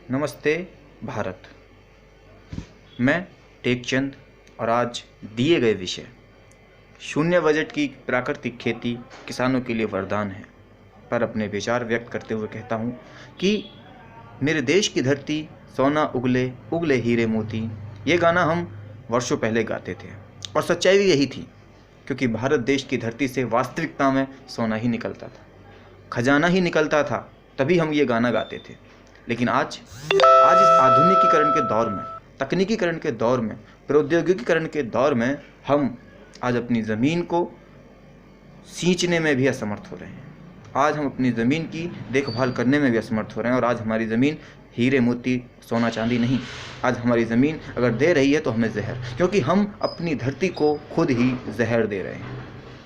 नमस्ते भारत। मैं टेकचंद और आज दिए गए विषय शून्य बजट की प्राकृतिक खेती किसानों के लिए वरदान है पर अपने विचार व्यक्त करते हुए कहता हूँ कि मेरे देश की धरती सोना उगले उगले हीरे मोती, ये गाना हम वर्षों पहले गाते थे और सच्चाई भी यही थी, क्योंकि भारत देश की धरती से वास्तविकता में सोना ही निकलता था, खजाना ही निकलता था, तभी हम ये गाना गाते थे। लेकिन आज इस आधुनिकीकरण के दौर में, तकनीकीकरण के दौर में, प्रौद्योगिकीकरण के दौर में हम आज अपनी ज़मीन को सींचने में भी असमर्थ हो रहे हैं। आज हम अपनी ज़मीन की देखभाल करने में भी असमर्थ हो रहे हैं और आज हमारी ज़मीन हीरे मोती सोना चांदी नहीं, आज हमारी ज़मीन अगर दे रही है तो हमें जहर, क्योंकि हम अपनी धरती को खुद ही जहर दे रहे हैं।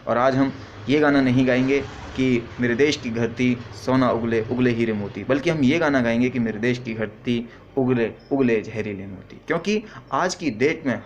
और आज हम ये गाना नहीं गाएंगे कि मेरे देश की धरती सोना उगले उगले हीरे मोती, बल्कि हम ये गाना गाएंगे कि मेरे देश की धरती उगले उगले जहरीले मोती। क्योंकि आज की डेट में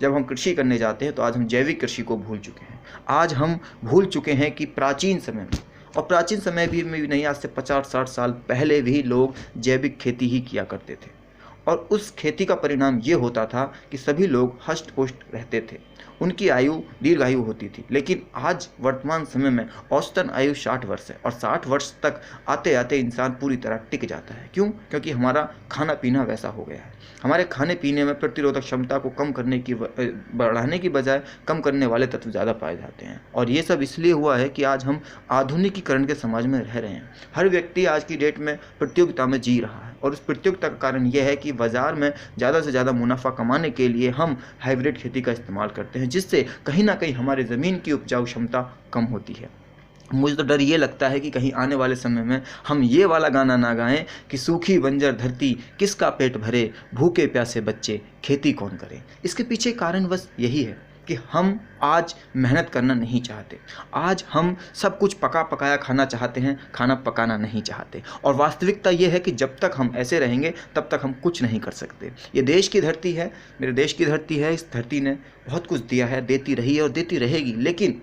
जब हम कृषि करने जाते हैं तो आज हम जैविक कृषि को भूल चुके हैं। आज हम भूल चुके हैं कि प्राचीन समय में, और प्राचीन समय भी में नहीं, आज से 50-60 साल पहले भी लोग जैविक खेती ही किया करते थे और उस खेती का परिणाम ये होता था कि सभी लोग हष्ट पुष्ट रहते थे, उनकी आयु दीर्घायु होती थी। लेकिन आज वर्तमान समय में औसतन आयु 60 वर्ष है और 60 वर्ष तक आते आते इंसान पूरी तरह टिक जाता है। क्यों? क्योंकि हमारा खाना पीना वैसा हो गया है। हमारे खाने पीने में प्रतिरोधक क्षमता को बढ़ाने की बजाय कम करने वाले तत्व ज़्यादा पाए जाते हैं और ये सब इसलिए हुआ है कि आज हम आधुनिकीकरण के समाज में रह रहे हैं। हर व्यक्ति आज की डेट में प्रतियोगिता में जी रहा है और उस प्रतियोगिता का कारण यह है कि बाज़ार में ज़्यादा से ज़्यादा मुनाफा कमाने के लिए हम हाइब्रिड खेती का इस्तेमाल करते हैं, जिससे कहीं ना कहीं हमारे ज़मीन की उपजाऊ क्षमता कम होती है। मुझे तो डर ये लगता है कि कहीं आने वाले समय में हम ये वाला गाना ना गाएं कि सूखी बंजर धरती किसका पेट भरे, भूखे प्यासे बच्चे खेती कौन करे। इसके पीछे कारण बस यही है कि हम आज मेहनत करना नहीं चाहते। आज हम सब कुछ पका पकाया खाना चाहते हैं, खाना पकाना नहीं चाहते। और वास्तविकता ये है कि जब तक हम ऐसे रहेंगे तब तक हम कुछ नहीं कर सकते। ये देश की धरती है, मेरे देश की धरती है। इस धरती ने बहुत कुछ दिया है, देती रही है और देती रहेगी। लेकिन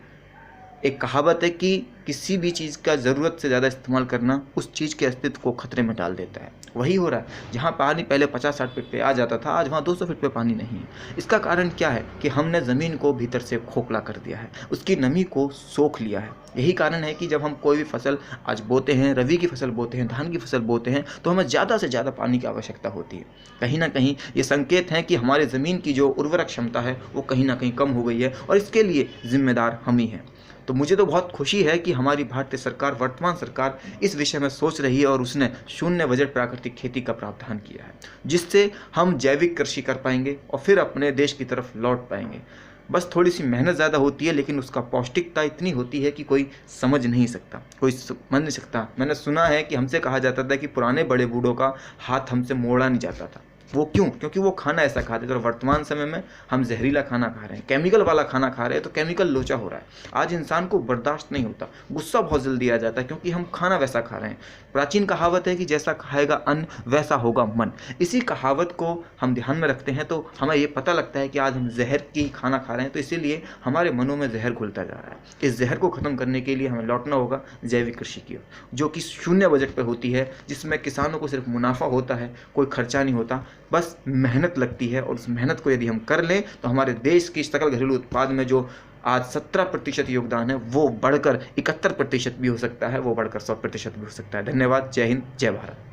एक कहावत है कि किसी भी चीज़ का ज़रूरत से ज़्यादा इस्तेमाल करना उस चीज़ के अस्तित्व को खतरे में डाल देता है। वही हो रहा है। जहाँ पानी पहले 50-60 फीट पे आ जाता था, आज वहाँ 200 फीट पे पानी नहीं है। इसका कारण क्या है कि हमने ज़मीन को भीतर से खोखला कर दिया है, उसकी नमी को सोख लिया है। यही कारण है कि जब हम कोई भी फसल आज बोते हैं, रबी की फसल बोते हैं, धान की फसल बोते हैं, तो हमें ज़्यादा से ज़्यादा पानी की आवश्यकता होती है। कहीं ना कहीं ये संकेत हैं कि हमारे ज़मीन की जो उर्वरक क्षमता है वो कहीं ना कहीं कम हो गई है और इसके लिए जिम्मेदार हम ही हैं। तो मुझे तो बहुत खुशी है कि हमारी भारतीय सरकार, वर्तमान सरकार इस विषय में सोच रही है और उसने शून्य बजट प्राकृतिक खेती का प्रावधान किया है, जिससे हम जैविक कृषि कर पाएंगे और फिर अपने देश की तरफ लौट पाएंगे। बस थोड़ी सी मेहनत ज़्यादा होती है, लेकिन उसका पौष्टिकता इतनी होती है कि कोई समझ नहीं सकता, कोई समझ नहीं सकता। मैंने सुना है कि हमसे कहा जाता था कि पुराने बड़े बूढ़ों का हाथ हमसे मोड़ा नहीं जाता था। वो क्यों? क्योंकि वो खाना ऐसा खाते थे। और वर्तमान समय में हम जहरीला खाना खा रहे हैं, केमिकल वाला खाना खा रहे हैं, तो केमिकल लोचा हो रहा है। आज इंसान को बर्दाश्त नहीं होता, गुस्सा बहुत जल्दी आ जाता है, क्योंकि हम खाना वैसा खा रहे हैं। प्राचीन कहावत है कि जैसा खाएगा अन्न वैसा होगा मन। इसी कहावत को हम ध्यान में रखते हैं तो हमें ये पता लगता है कि आज हम जहर की खाना खा रहे हैं, तो इसीलिए हमारे मनों में जहर घुलता जा रहा है। इस जहर को ख़त्म करने के लिए हमें लौटना होगा जैविक कृषि की ओर, जो कि शून्य बजट पर होती है, जिसमें किसानों को सिर्फ मुनाफा होता है, कोई खर्चा नहीं होता, बस मेहनत लगती है। और उस मेहनत को यदि हम कर लें तो हमारे देश की सकल घरेलू उत्पाद में जो आज 17% योगदान है वो बढ़कर 71% भी हो सकता है, वो बढ़कर 100% भी हो सकता है। धन्यवाद। जय हिंद, जय भारत।